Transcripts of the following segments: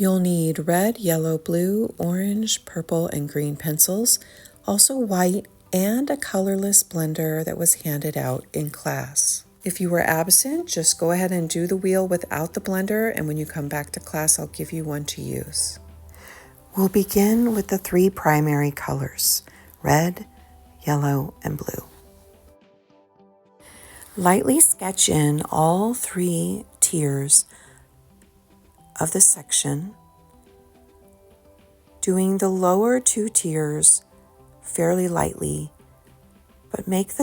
You'll need red, yellow, blue, orange, purple, and green pencils, also white, and a colorless blender that was handed out in class. If you were absent, just go ahead and do the wheel without the blender, and when you come back to class, I'll give you one to use. We'll begin with the 3 primary colors, red, yellow, and blue. Lightly sketch in all 3 tiers of the section, doing the lower 2 tiers fairly lightly, but make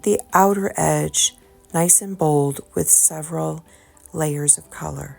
the outer edge nice and bold with several layers of color.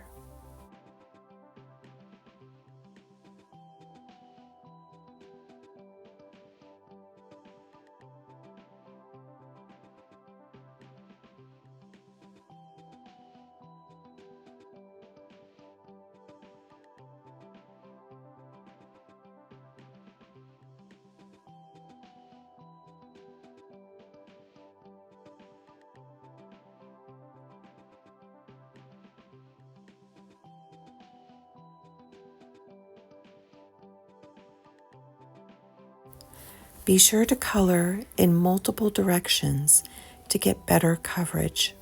Be sure to color in multiple directions to get better coverage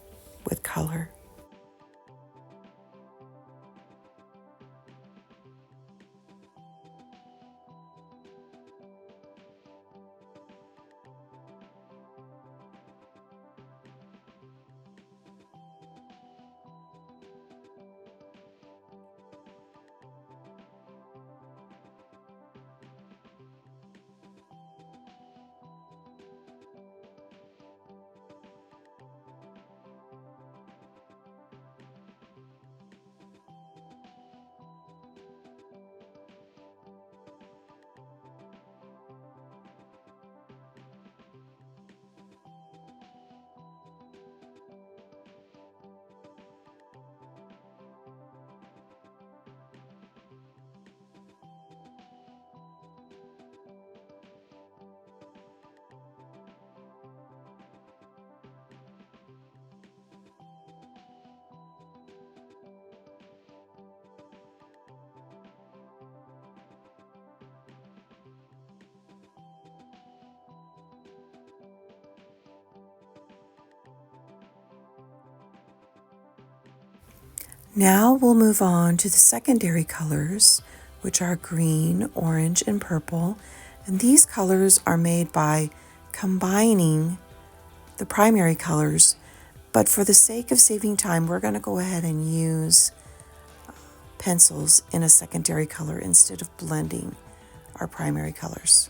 with color. Now we'll move on to the secondary colors, which are green, orange, and purple. And these colors are made by combining the primary colors. But for the sake of saving time, we're going to go ahead and use pencils in a secondary color instead of blending our primary colors.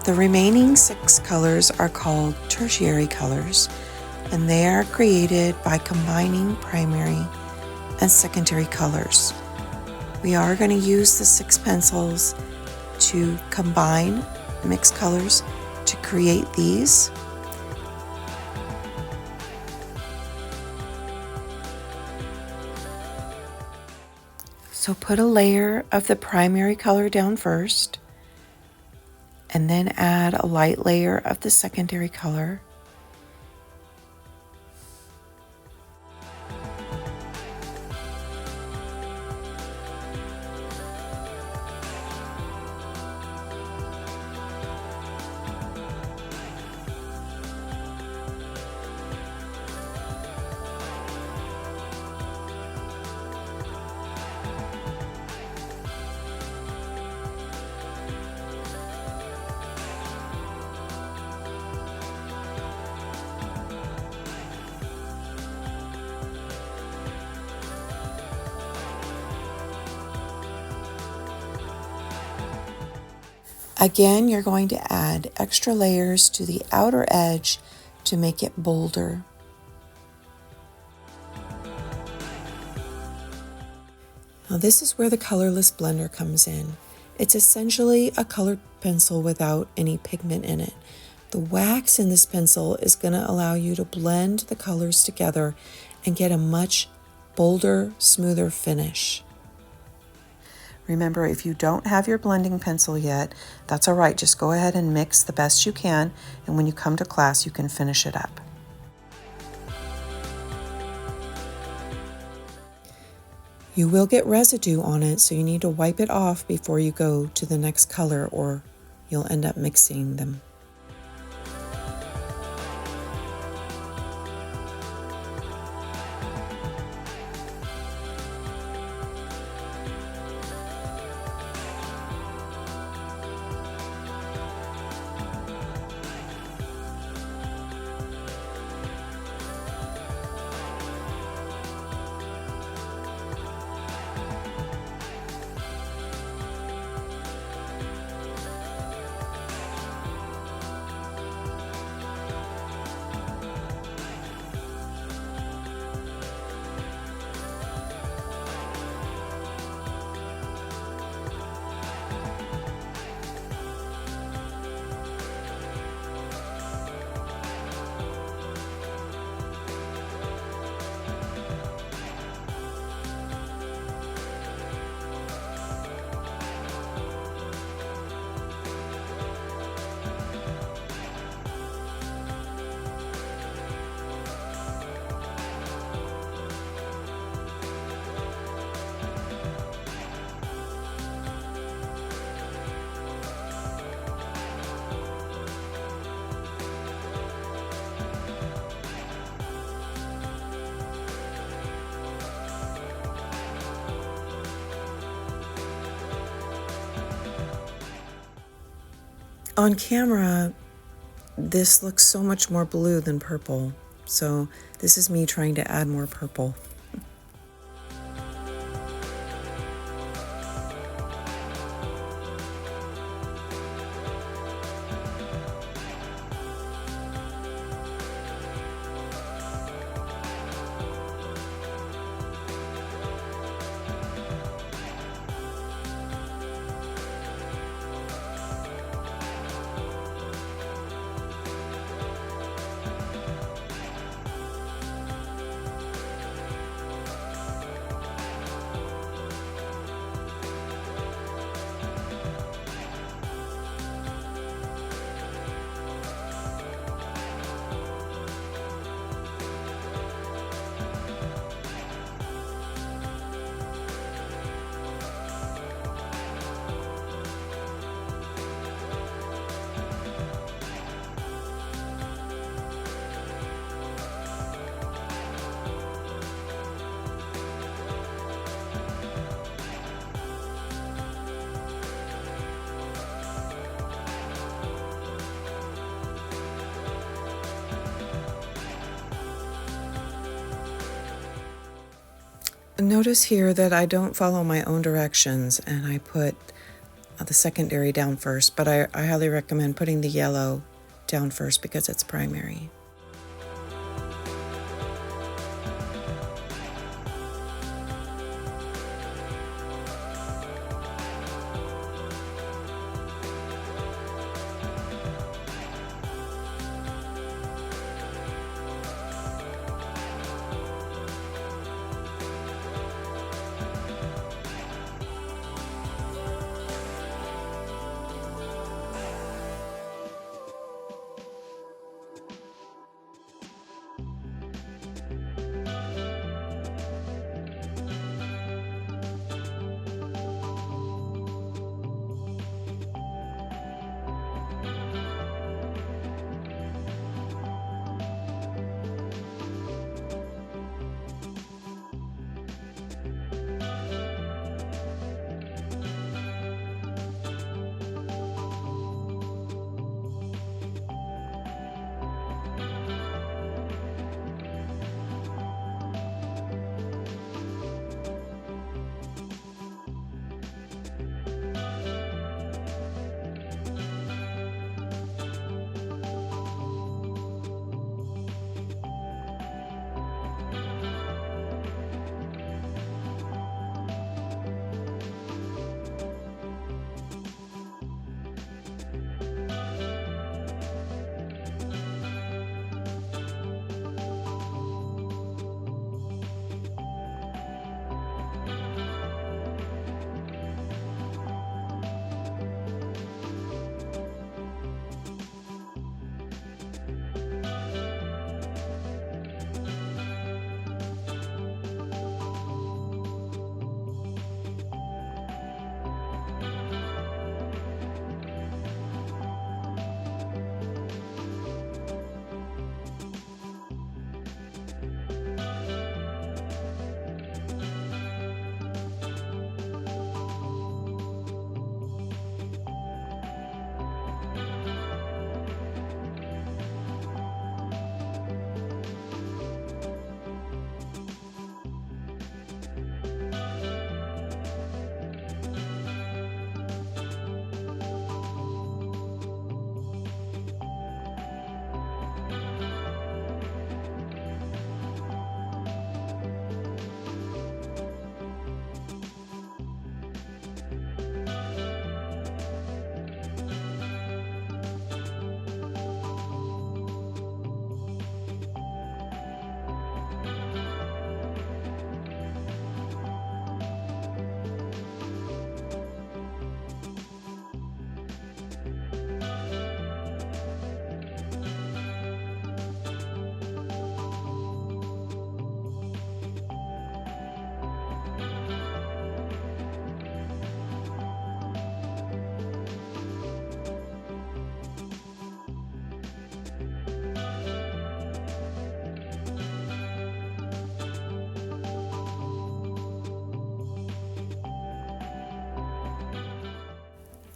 The remaining 6 colors are called tertiary colors, and they are created by combining primary and secondary colors. We are going to use the 6 pencils to combine mixed colors to create these. So put a layer of the primary color down first, and then add a light layer of the secondary color. Again, you're going to add extra layers to the outer edge to make it bolder. Now this is where the colorless blender comes in. It's essentially a colored pencil without any pigment in it. The wax in this pencil is going to allow you to blend the colors together and get a much bolder, smoother finish. Remember, if you don't have your blending pencil yet, that's all right. Just go ahead and mix the best you can, and when you come to class, you can finish it up. You will get residue on it, so you need to wipe it off before you go to the next color, or you'll end up mixing them. On camera, this looks so much more blue than purple, so this is me trying to add more purple. Notice here that I don't follow my own directions, and I put the secondary down first, but I highly recommend putting the yellow down first because it's primary.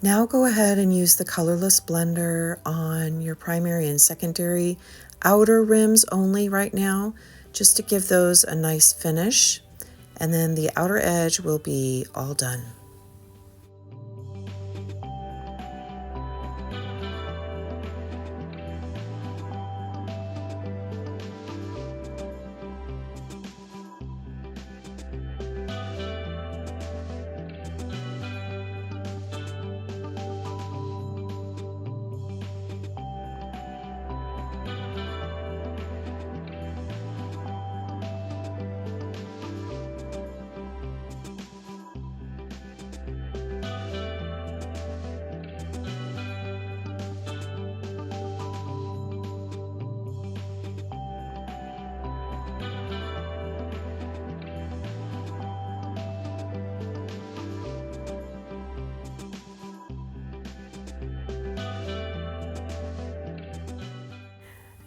Now go ahead and use the colorless blender on your primary and secondary outer rims only right now, just to give those a nice finish. And then the outer edge will be all done.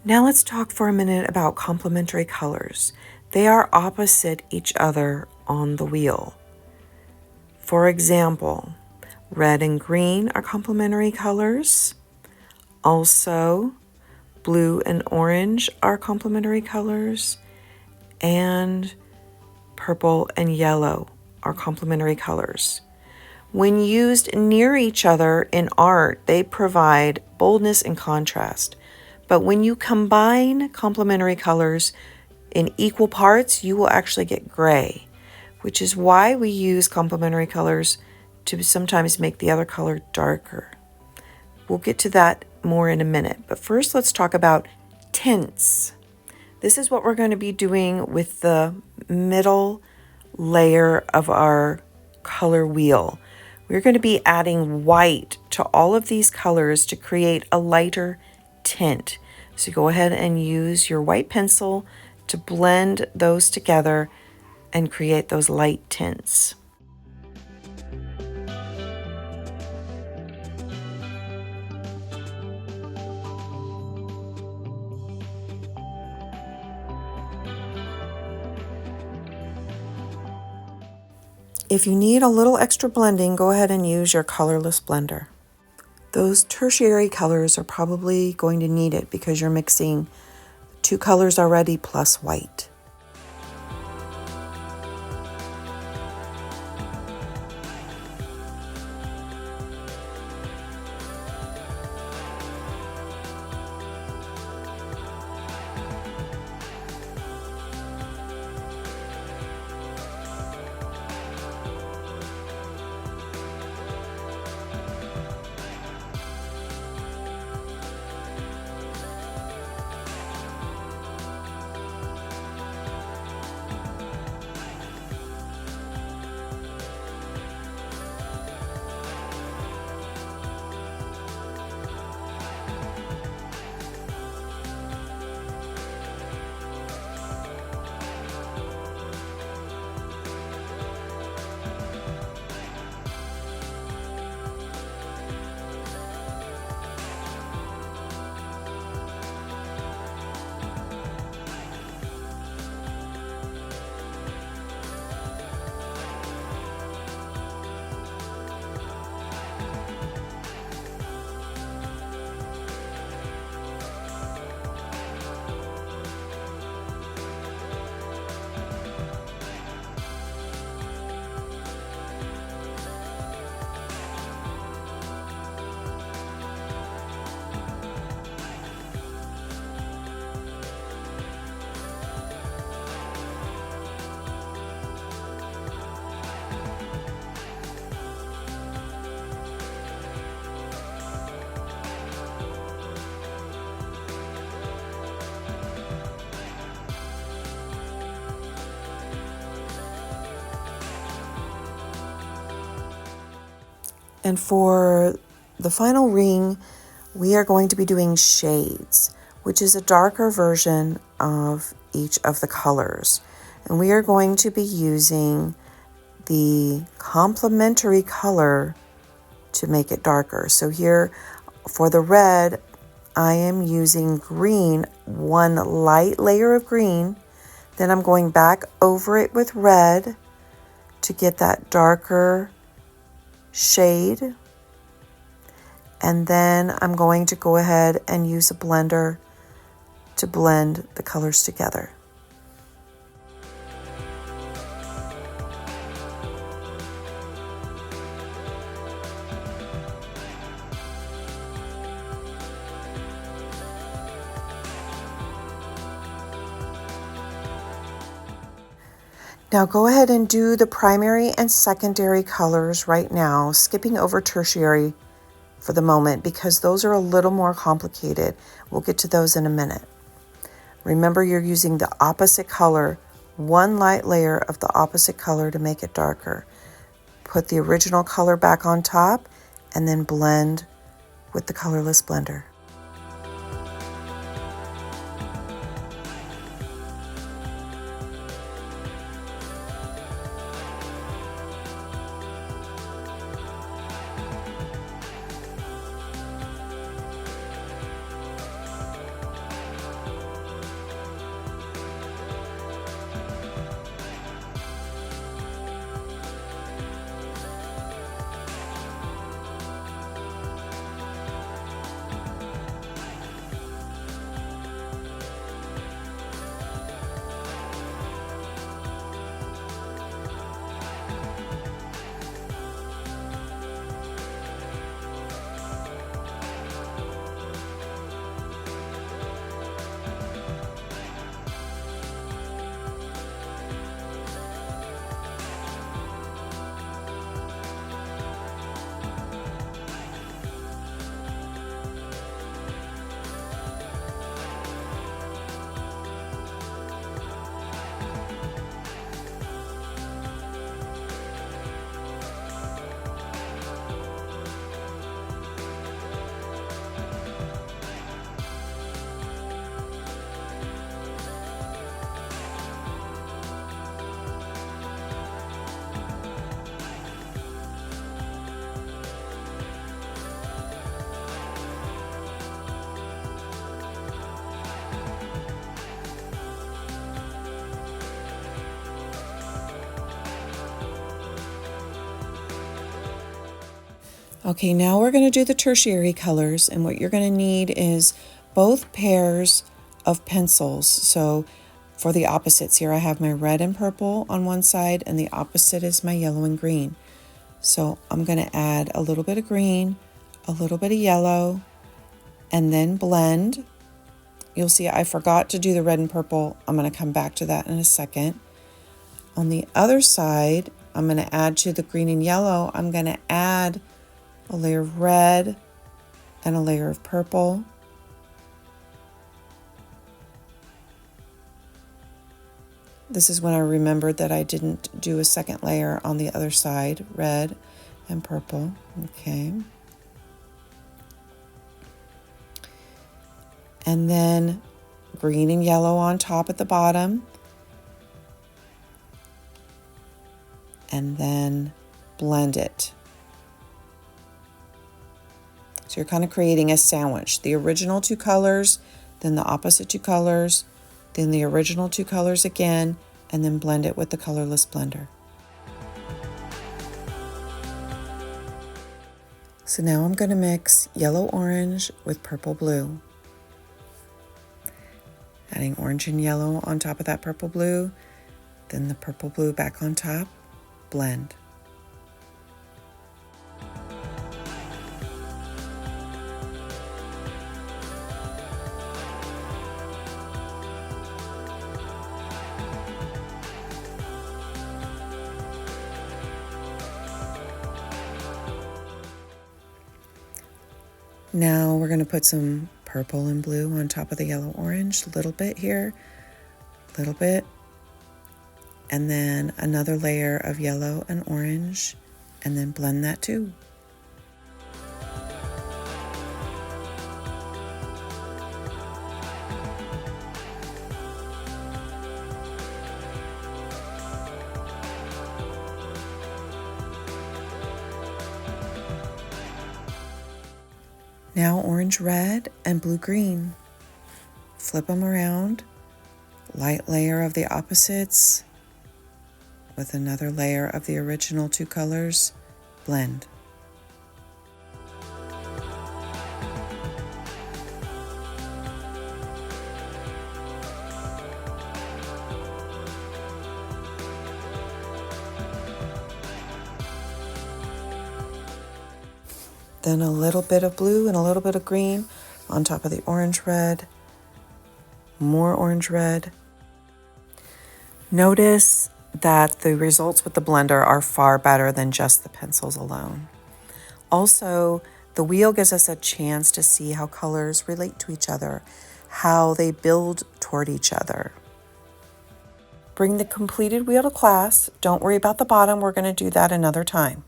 Now let's talk for a minute about complementary colors. They are opposite each other on the wheel. For example, red and green are complementary colors. Also, blue and orange are complementary colors. And purple and yellow are complementary colors. When used near each other in art, they provide boldness and contrast. But when you combine complementary colors in equal parts, you will actually get gray, which is why we use complementary colors to sometimes make the other color darker. We'll get to that more in a minute, but first let's talk about tints. This is what we're going to be doing with the middle layer of our color wheel. We're going to be adding white to all of these colors to create a lighter tint. So go ahead and use your white pencil to blend those together and create those light tints. If you need a little extra blending, go ahead and use your colorless blender. Those tertiary colors are probably going to need it because you're mixing 2 colors already plus white. And for the final ring, we are going to be doing shades, which is a darker version of each of the colors. And we are going to be using the complementary color to make it darker. So here for the red, I am using green, 1 light layer of green. Then I'm going back over it with red to get that darker shade. And then I'm going to go ahead and use a blender to blend the colors together. Now go ahead and do the primary and secondary colors right now, skipping over tertiary for the moment because those are a little more complicated. We'll get to those in a minute. Remember, you're using the opposite color, 1 light layer of the opposite color to make it darker. Put the original color back on top and then blend with the colorless blender. Okay, now we're going to do the tertiary colors, and what you're going to need is both pairs of pencils. So for the opposites here, I have my red and purple on one side, and the opposite is my yellow and green. So I'm going to add a little bit of green, a little bit of yellow, and then blend. You'll see I forgot to do the red and purple. I'm going to come back to that in a second. On the other side, I'm going to add to the green and yellow, I'm going to add a layer of red and a layer of purple. This is when I remembered that I didn't do a second layer on the other side, red and purple. Okay. And then green and yellow on top at the bottom. And then blend it. So you're kind of creating a sandwich. The original two colors, then the opposite two colors, then the original two colors again, and then blend it with the colorless blender. So now I'm going to mix yellow orange with purple blue. Adding orange and yellow on top of that purple blue, then the purple blue back on top, blend. Now we're going to put some purple and blue on top of the yellow orange, a little bit here, a little bit, and then another layer of yellow and orange, and then blend that too. Now orange red and blue green. Flip them around, light layer of the opposites with another layer of the original two colors, blend. Then a little bit of blue and a little bit of green on top of the orange red, more orange red. Notice that the results with the blender are far better than just the pencils alone. Also, the wheel gives us a chance to see how colors relate to each other, how they build toward each other. Bring the completed wheel to class. Don't worry about the bottom. We're going to do that another time.